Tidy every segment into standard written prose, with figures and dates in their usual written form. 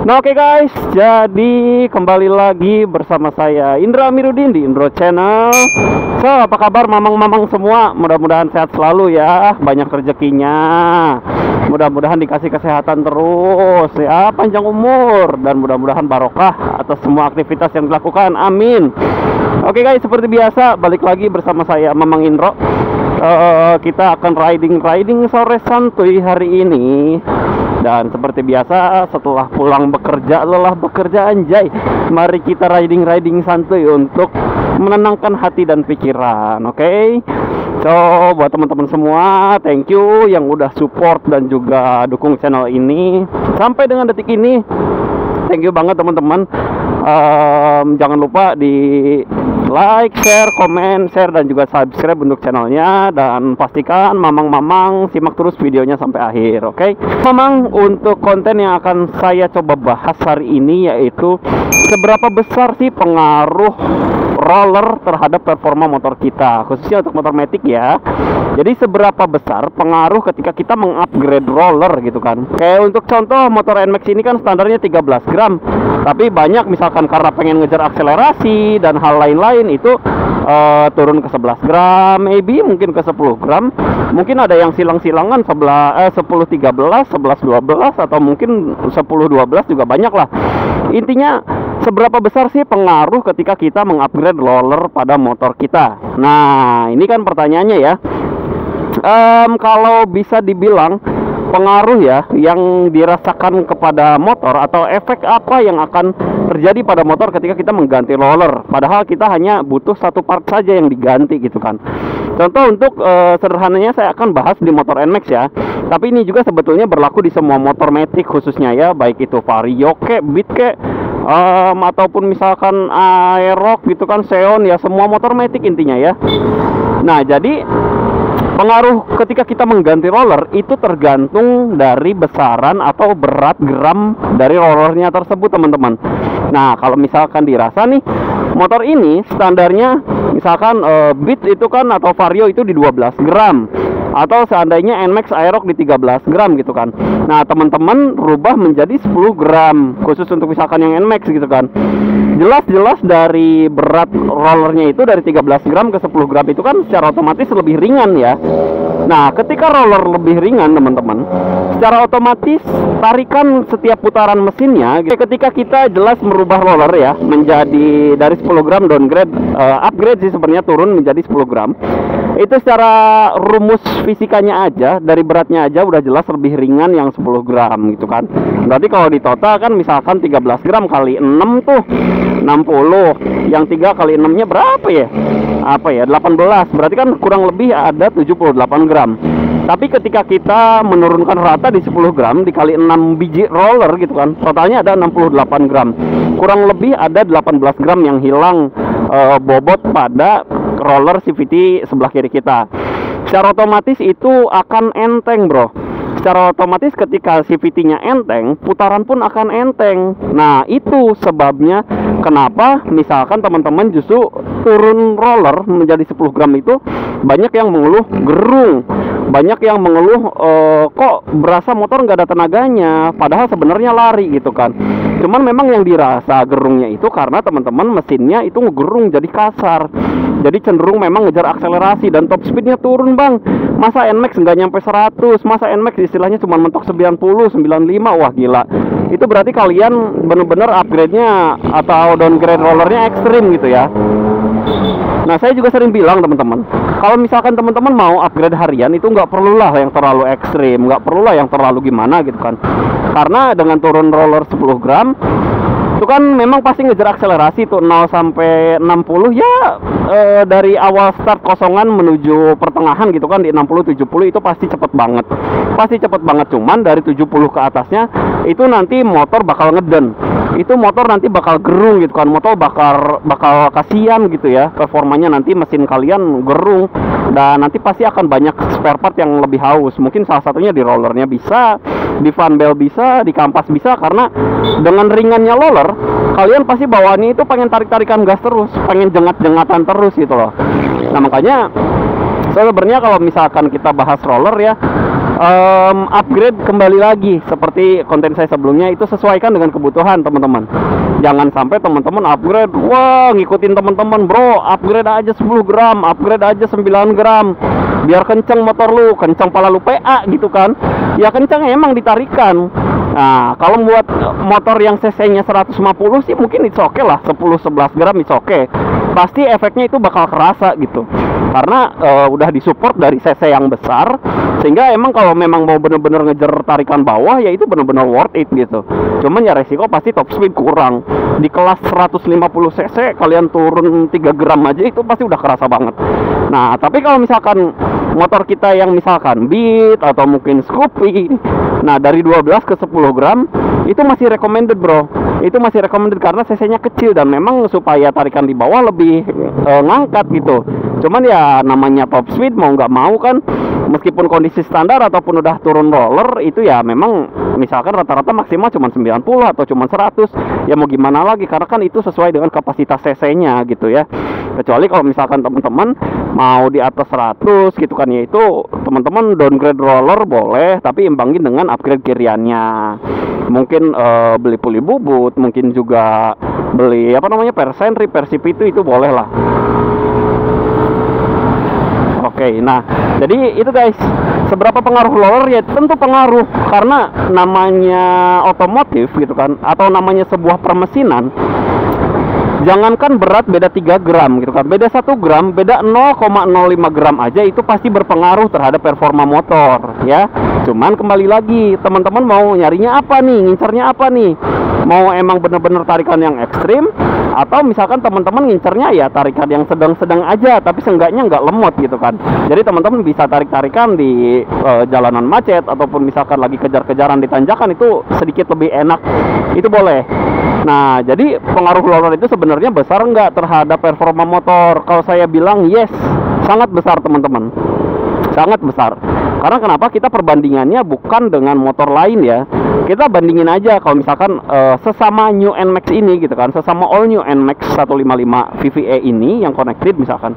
Nah, oke guys, jadi kembali lagi bersama saya Indra Amiruddin di Indro Channel. So, apa kabar mamang-mamang semua? Mudah-mudahan sehat selalu ya, banyak rezekinya. Mudah-mudahan dikasih kesehatan terus ya, panjang umur, dan mudah-mudahan barokah atas semua aktivitas yang dilakukan. Amin. Oke guys, seperti biasa balik lagi bersama saya Mamang Indro. Kita akan riding sore santuy hari ini. Dan seperti biasa, setelah pulang bekerja, lelah bekerja anjay, mari kita riding santuy untuk menenangkan hati dan pikiran. Oke? So, buat teman-teman semua, thank you yang udah support dan juga dukung channel ini sampai dengan detik ini. Thank you banget teman-teman. Jangan lupa di like, share, komen, share, dan juga subscribe untuk channelnya. Dan pastikan mamang-mamang simak terus videonya sampai akhir, oke? Mamang, untuk konten yang akan saya coba bahas hari ini yaitu seberapa besar sih pengaruh roller terhadap performa motor kita, khususnya untuk motor matic ya. Jadi seberapa besar pengaruh ketika kita mengupgrade roller gitu kan. Kayak untuk contoh motor NMAX ini kan standarnya 13 gram, tapi banyak misalkan karena pengen ngejar akselerasi dan hal lain-lain itu turun ke 11 gram, maybe mungkin ke 10 gram. Mungkin ada yang silang-silangan 10 13, 11 12, atau mungkin 10 12 juga banyak lah. Intinya seberapa besar sih pengaruh ketika kita mengupgrade roller pada motor kita? Nah, ini kan pertanyaannya ya. Kalau bisa dibilang pengaruh ya yang dirasakan kepada motor, atau efek apa yang akan terjadi pada motor ketika kita mengganti roller, padahal kita hanya butuh satu part saja yang diganti gitu kan. Contoh untuk sederhananya saya akan bahas di motor NMAX ya, tapi ini juga sebetulnya berlaku di semua motor matic khususnya ya, baik itu Vario kek, Beat kek, ataupun misalkan Aerox gitu kan, Xeon ya, semua motor matic intinya ya. Nah, jadi pengaruh ketika kita mengganti roller itu tergantung dari besaran atau berat gram dari rollernya tersebut teman-teman. Nah, kalau misalkan dirasa nih motor ini standarnya misalkan Beat itu kan atau Vario itu di 12 gram, atau seandainya NMAX Aerox di 13 gram gitu kan. Nah, teman-teman rubah menjadi 10 gram khusus untuk misalkan yang NMAX gitu kan. Jelas-jelas dari berat rollernya itu dari 13 gram ke 10 gram itu kan secara otomatis lebih ringan ya. Nah, ketika roller lebih ringan teman-teman, secara otomatis tarikan setiap putaran mesinnya ketika kita jelas merubah roller ya menjadi dari 10 gram downgrade, upgrade sih sebenarnya, turun menjadi 10 gram. Itu secara rumus fisikanya aja, dari beratnya aja udah jelas lebih ringan yang 10 gram gitu kan. Berarti kalau di total kan misalkan 13 gram kali 6 tuh 60, yang 3 kali 6 nya berapa ya? Apa ya, 18, berarti kan kurang lebih ada 78 gram. Tapi ketika kita menurunkan rata di 10 gram dikali 6 biji roller gitu kan, totalnya ada 68 gram. Kurang lebih ada 18 gram yang hilang bobot pada roller CVT sebelah kiri kita. Secara otomatis itu akan enteng bro. Secara otomatis ketika CVT-nya enteng, putaran pun akan enteng. Nah, itu sebabnya kenapa misalkan teman-teman justru turun roller menjadi 10 gram itu banyak yang mengeluh gerung, banyak yang mengeluh kok berasa motor nggak ada tenaganya, padahal sebenarnya lari gitu kan. Cuman memang yang dirasa gerungnya itu karena teman-teman mesinnya itu ngegerung jadi kasar, jadi cenderung memang ngejar akselerasi dan top speednya turun bang. Masa NMAX nggak nyampe 100, masa NMAX istilahnya cuma mentok 90, 95, wah gila. Itu berarti kalian bener-bener upgrade-nya atau downgrade rollernya ekstrim gitu ya. Nah, saya juga sering bilang teman-teman, kalau misalkan teman-teman mau upgrade harian itu nggak perlulah yang terlalu ekstrim, nggak perlulah yang terlalu gimana gitu kan. Karena dengan turun roller 10 gram itu kan memang pasti ngejar akselerasi tuh 0 sampai 60 ya, dari awal start kosongan menuju pertengahan gitu kan di 60 70 itu pasti cepet banget. Pasti cepet banget, cuman dari 70 ke atasnya itu nanti motor bakal ngeden. Itu motor nanti bakal gerung gitu kan. Motor bakal kasihan gitu ya. Performanya nanti mesin kalian gerung, dan nanti pasti akan banyak spare part yang lebih haus. Mungkin salah satunya di rollernya bisa, di fan belt bisa, di kampas bisa, karena dengan ringannya roller kalian pasti bawaannya itu pengen tarik-tarikan gas terus, pengen jengat-jengatan terus gitu loh. Nah, makanya sebenarnya kalau misalkan kita bahas roller ya, upgrade kembali lagi seperti konten saya sebelumnya, itu sesuaikan dengan kebutuhan teman-teman. Jangan sampai teman-teman upgrade, wah ngikutin teman-teman, bro, upgrade aja 10 gram, upgrade aja 9 gram, biar kenceng motor lu, kenceng pala lu PA gitu kan. Ya kenceng emang ditarikan. Nah, kalau buat motor yang cc-nya 150 sih mungkin it's okay lah, 10-11 gram it's okay. Pasti efeknya itu bakal kerasa gitu. Karena udah disupport dari cc yang besar, sehingga emang kalau memang mau bener-bener ngejar tarikan bawah ya itu bener-bener worth it gitu. Cuman ya resiko pasti top speed kurang. Di kelas 150 cc kalian turun 3 gram aja itu pasti udah kerasa banget. Nah, tapi kalau misalkan motor kita yang misalkan Beat atau mungkin Scoopy, nah dari 12 ke 10 gram itu masih recommended, bro. Itu masih recommended karena cc-nya kecil dan memang supaya tarikan di bawah lebih ngangkat gitu. Cuman ya namanya top speed mau nggak mau kan, meskipun kondisi standar ataupun udah turun roller itu ya memang misalkan rata-rata maksimal cuma 90 atau cuma 100, ya mau gimana lagi karena kan itu sesuai dengan kapasitas cc-nya gitu ya. Kecuali kalau misalkan teman-teman mau di atas 100 gitu kan, ya itu teman-teman downgrade roller boleh, tapi imbangin dengan upgrade kiriannya. Mungkin beli puli bubut, mungkin juga beli apa namanya persentri, persip itu boleh lah. Oke, nah jadi itu guys, seberapa pengaruh roller ya tentu pengaruh, karena namanya otomotif gitu kan, atau namanya sebuah permesinan. Jangankan berat beda 3 gram gitu kan, beda 1 gram, beda 0,05 gram aja itu pasti berpengaruh terhadap performa motor ya. Cuman kembali lagi, teman-teman mau nyarinya apa nih, ngincernya apa nih? Mau emang bener-bener tarikan yang ekstrim, atau misalkan teman-teman ngincernya ya tarikan yang sedang-sedang aja tapi seenggaknya nggak lemot gitu kan. Jadi teman-teman bisa tarik-tarikan di jalanan macet ataupun misalkan lagi kejar-kejaran di tanjakan itu sedikit lebih enak, itu boleh. Nah, jadi pengaruh roller itu sebenarnya besar nggak terhadap performa motor? Kalau saya bilang yes, sangat besar teman-teman, sangat besar. Karena kenapa? Kita perbandingannya bukan dengan motor lain ya. Kita bandingin aja kalau misalkan sesama New NMAX ini gitu kan, sesama all New NMAX 155 VVA ini yang connected misalkan.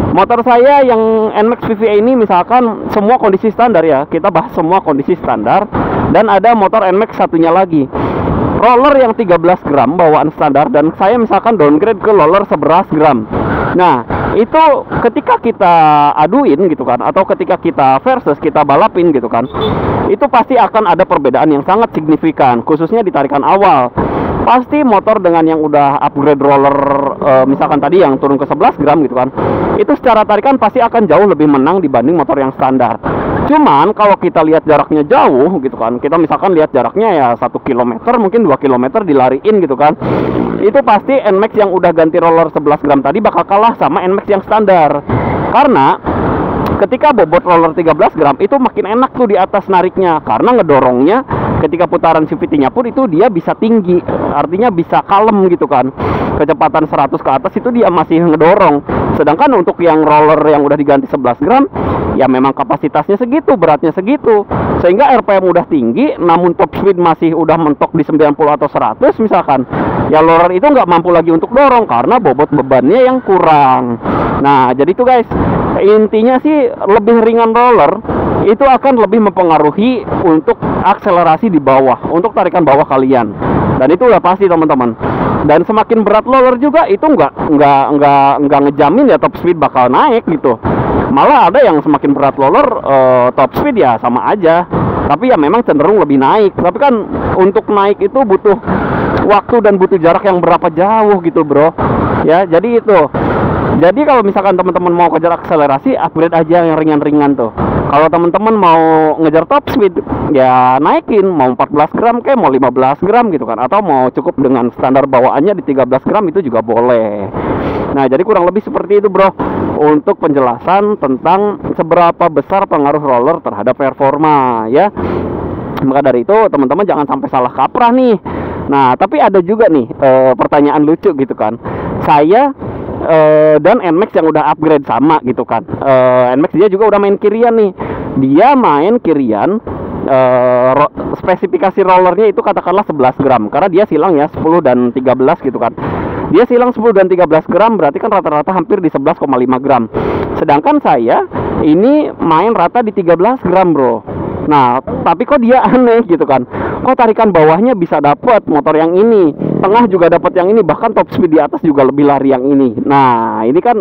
Motor saya yang NMAX VVA ini misalkan semua kondisi standar ya, kita bahas semua kondisi standar. Dan ada motor NMAX satunya lagi, roller yang 13 gram bawaan standar, dan saya misalkan downgrade ke roller 11 gram. Nah, itu ketika kita aduin gitu kan, atau ketika kita versus, kita balapin gitu kan, itu pasti akan ada perbedaan yang sangat signifikan, khususnya di tarikan awal. Pasti motor dengan yang udah upgrade roller misalkan tadi yang turun ke 11 gram gitu kan, itu secara tarikan pasti akan jauh lebih menang dibanding motor yang standar. Cuman kalau kita lihat jaraknya jauh gitu kan, kita misalkan lihat jaraknya ya 1 km, mungkin 2 km dilariin gitu kan, itu pasti NMAX yang udah ganti roller 11 gram tadi bakal kalah sama NMAX yang standar. Karena ketika bobot roller 13 gram itu makin enak tuh di atas nariknya, karena ngedorongnya ketika putaran CVT-nya pun itu dia bisa tinggi, artinya bisa kalem gitu kan. Kecepatan 100 ke atas itu dia masih ngedorong. Sedangkan untuk yang roller yang udah diganti 11 gram, ya memang kapasitasnya segitu, beratnya segitu, sehingga RPM udah tinggi, namun top speed masih udah mentok di 90 atau 100 misalkan, ya roller itu nggak mampu lagi untuk dorong karena bobot bebannya yang kurang. Nah, jadi itu guys, intinya sih lebih ringan roller itu akan lebih mempengaruhi untuk akselerasi di bawah, untuk tarikan bawah kalian. Dan itu udah pasti teman-teman. Dan semakin berat roller juga itu nggak ngejamin ya top speed bakal naik gitu. Malah ada yang semakin berat roller top speed ya sama aja, tapi ya memang cenderung lebih naik. Tapi kan untuk naik itu butuh waktu dan butuh jarak yang berapa jauh gitu bro. Ya jadi itu. Jadi kalau misalkan teman-teman mau kejar akselerasi, upgrade aja yang ringan-ringan tuh. Kalau teman-teman mau ngejar top speed, ya naikin, mau 14 gram kayak mau 15 gram gitu kan, atau mau cukup dengan standar bawaannya di 13 gram itu juga boleh. Nah, jadi kurang lebih seperti itu bro, untuk penjelasan tentang seberapa besar pengaruh roller terhadap performa ya. Maka dari itu teman-teman jangan sampai salah kaprah nih. Nah, tapi ada juga nih pertanyaan lucu gitu kan. Saya dan NMAX yang udah upgrade sama gitu kan, NMAX dia juga udah main kirian nih. Dia main kirian, spesifikasi rollernya itu katakanlah 11 gram, karena dia silang ya 10 dan 13 gitu kan. Dia silang 10 dan 13 gram, berarti kan rata-rata hampir di 11,5 gram. Sedangkan saya Ini main rata di 13 gram bro. Nah, tapi kok dia aneh gitu kan. Kok tarikan bawahnya bisa dapat motor yang ini, tengah juga dapat yang ini, bahkan top speed di atas juga lebih lari yang ini. Nah, ini kan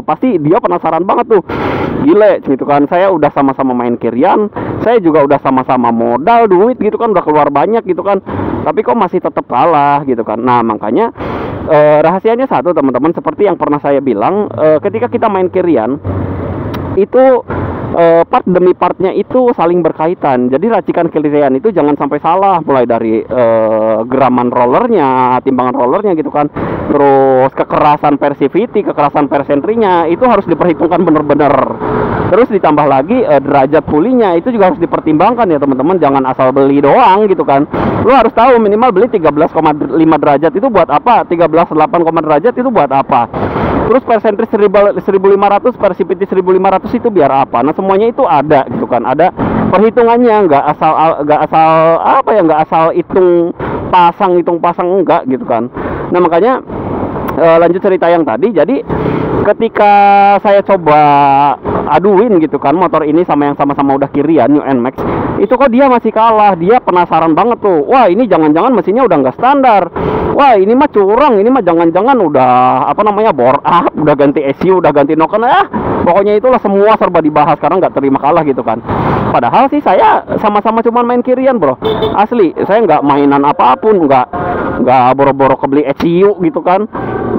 pasti dia penasaran banget tuh. Gile gitu kan. Saya udah sama-sama main kirian, saya juga udah sama-sama modal duit gitu kan, udah keluar banyak gitu kan. Tapi kok masih tetap kalah gitu kan. Nah, makanya rahasianya satu teman-teman, seperti yang pernah saya bilang, ketika kita main kirian itu part demi partnya itu saling berkaitan. Jadi racikan kirian itu jangan sampai salah, mulai dari geraman rollernya, timbangan rollernya gitu kan, terus kekerasan persivity, kekerasan persentrinya itu harus diperhitungkan bener-bener. Terus ditambah lagi derajat pulinya itu juga harus dipertimbangkan ya teman-teman. Jangan asal beli doang gitu kan. Lu harus tahu minimal beli 13,5 derajat itu buat apa, 13,8 derajat itu buat apa. Terus persentris 1500, persivity 1500 itu biar apa. Nah, semuanya itu ada gitu kan, ada perhitungannya, nggak asal hitung pasang enggak gitu kan. Nah, makanya lanjut cerita yang tadi. Jadi ketika saya coba aduin gitu kan motor ini sama yang sama-sama udah kirian, New NMAX, itu kok dia masih kalah. Dia penasaran banget tuh, wah ini jangan-jangan mesinnya udah nggak standar, wah ini mah curang, ini mah jangan-jangan udah apa namanya bore up, udah ganti ECU, udah ganti noken, pokoknya itulah semua serba dibahas karena nggak terima kalah gitu kan. Padahal sih saya sama-sama cuma main kirian bro, asli saya nggak mainan apapun, nggak boro-boro kebeli ECU gitu kan,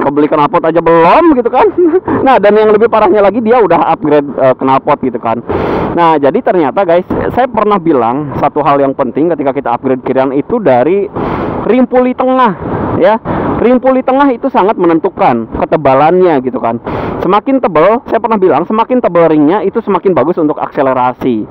kebeli knalpot aja belum gitu kan. Nah, dan yang lebih parahnya lagi dia udah upgrade knalpot gitu kan. Nah, jadi ternyata guys, saya pernah bilang satu hal yang penting ketika kita upgrade kirian itu dari ring puli tengah ya. Ring puli tengah itu sangat menentukan ketebalannya gitu kan. Semakin tebal, saya pernah bilang semakin tebal ringnya itu semakin bagus untuk akselerasi.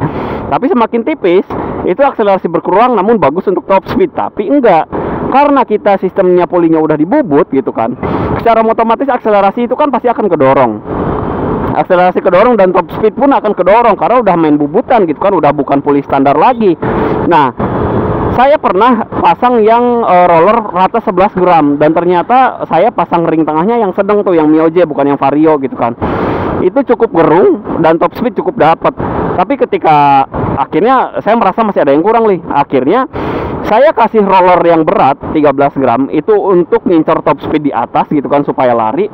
Tapi semakin tipis itu akselerasi berkurang namun bagus untuk top speed. Tapi enggak, karena kita sistemnya pulinya udah dibubut gitu kan, secara otomatis akselerasi itu kan pasti akan kedorong. Akselerasi kedorong dan top speed pun akan kedorong karena udah main bubutan gitu kan, udah bukan puli standar lagi. Nah, saya pernah pasang yang roller rata 11 gram dan ternyata saya pasang ring tengahnya yang sedang tuh, yang Mioje bukan yang Vario gitu kan. Itu cukup gerung dan top speed cukup dapat. Tapi ketika akhirnya saya merasa masih ada yang kurang nih. Akhirnya saya kasih roller yang berat 13 gram itu untuk ngincer top speed di atas gitu kan supaya lari.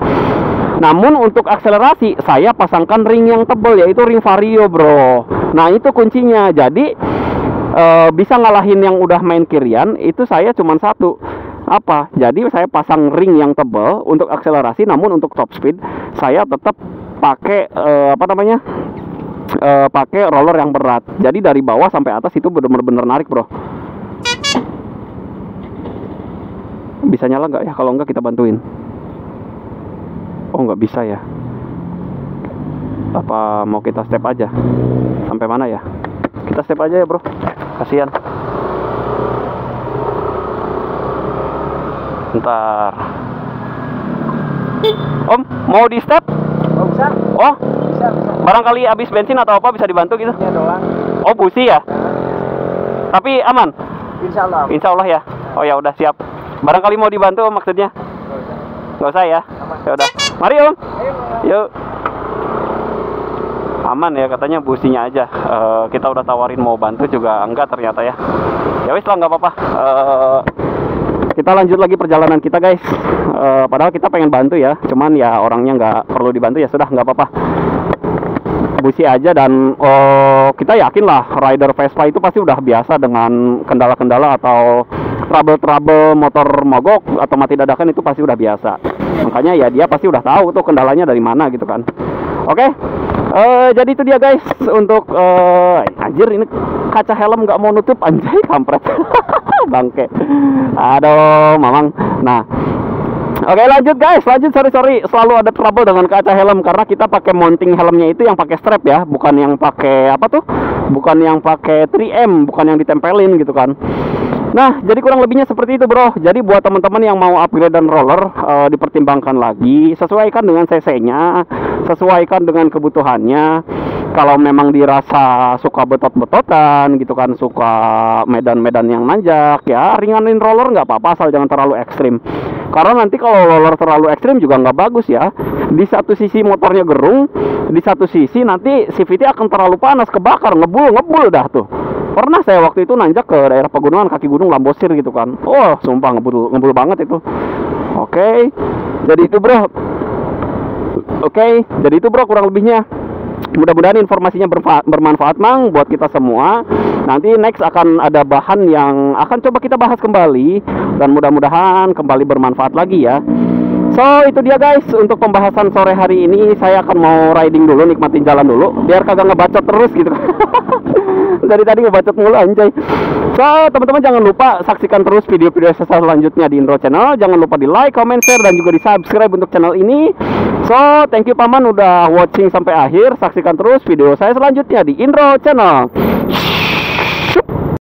Namun untuk akselerasi saya pasangkan ring yang tebal, yaitu ring Vario bro. Nah itu kuncinya. Jadi bisa ngalahin yang udah main kirian itu saya cuma satu, apa? Jadi saya pasang ring yang tebal untuk akselerasi, namun untuk top speed saya tetap pakai pakai roller yang berat. Jadi dari bawah sampai atas itu bener-bener narik bro. Bisa nyala nggak ya? Kalau nggak kita bantuin. Oh nggak bisa ya. Apa mau kita step aja? Sampai mana ya? Kita step aja ya bro. Kasihan. Bentar. Om, mau di step? Oh bisa? Oh, Bisa. barangkali habis bensin atau apa bisa dibantu gitu? Iya doang. Oh busi ya? Tapi aman? Insya Allah. Insya Allah ya. Oh ya udah siap. Barangkali mau dibantu maksudnya? Nggak usah ya? Ya udah. Mari om. Ayo. Yuk. Aman ya katanya businya aja. Kita udah tawarin mau bantu juga enggak ternyata ya. Ya wis lah nggak apa-apa. Kita lanjut lagi perjalanan kita guys. Padahal kita pengen bantu ya, cuman ya orangnya nggak perlu dibantu ya sudah nggak apa-apa. Busi aja dan kita yakin lah rider Vespa itu pasti udah biasa dengan kendala-kendala atau trouble-trouble motor mogok atau mati dadakan, itu pasti udah biasa. Makanya ya dia pasti udah tahu tuh kendalanya dari mana gitu kan. Oke. Jadi itu dia guys untuk anjir ini kaca helm nggak mau nutup, anjay kampret. Bangke. Aduh mamang. Nah oke lanjut guys, lanjut. Sorry selalu ada trouble dengan kaca helm karena kita pakai mounting helmnya itu yang pakai strap ya, bukan yang pakai apa tuh, bukan yang pakai 3M, bukan yang ditempelin gitu kan. Nah, jadi kurang lebihnya seperti itu, bro. Jadi buat teman-teman yang mau upgrade dan roller, dipertimbangkan lagi, sesuaikan dengan cc-nya, sesuaikan dengan kebutuhannya. Kalau memang dirasa suka betot-betotan gitu kan, suka medan-medan yang nanjak, ya ringanin roller nggak apa-apa, asal jangan terlalu ekstrim. Karena nanti kalau roller terlalu ekstrim juga nggak bagus ya. Di satu sisi motornya gerung, di satu sisi nanti CVT akan terlalu panas, kebakar, ngebul dah tuh. Pernah saya waktu itu nanjak ke daerah pegunungan, kaki gunung Lambosir gitu kan. Oh, sumpah ngebul banget itu. Oke. Jadi itu, bro. Oke, jadi itu, bro, kurang lebihnya. Mudah-mudahan informasinya bermanfaat, Mang, buat kita semua. Nanti next akan ada bahan yang akan coba kita bahas kembali, dan mudah-mudahan kembali bermanfaat lagi ya. So, itu dia guys untuk pembahasan sore hari ini. Saya akan mau riding dulu, nikmatin jalan dulu, biar kagak ngebacot terus gitu. Dari tadi ngebacot mulu anjay. So, teman-teman jangan lupa saksikan terus video-video saya selanjutnya di Indro Channel. Jangan lupa di like, comment, share, dan juga di subscribe untuk channel ini. So, thank you Paman udah watching sampai akhir. Saksikan terus video saya selanjutnya di Indro Channel.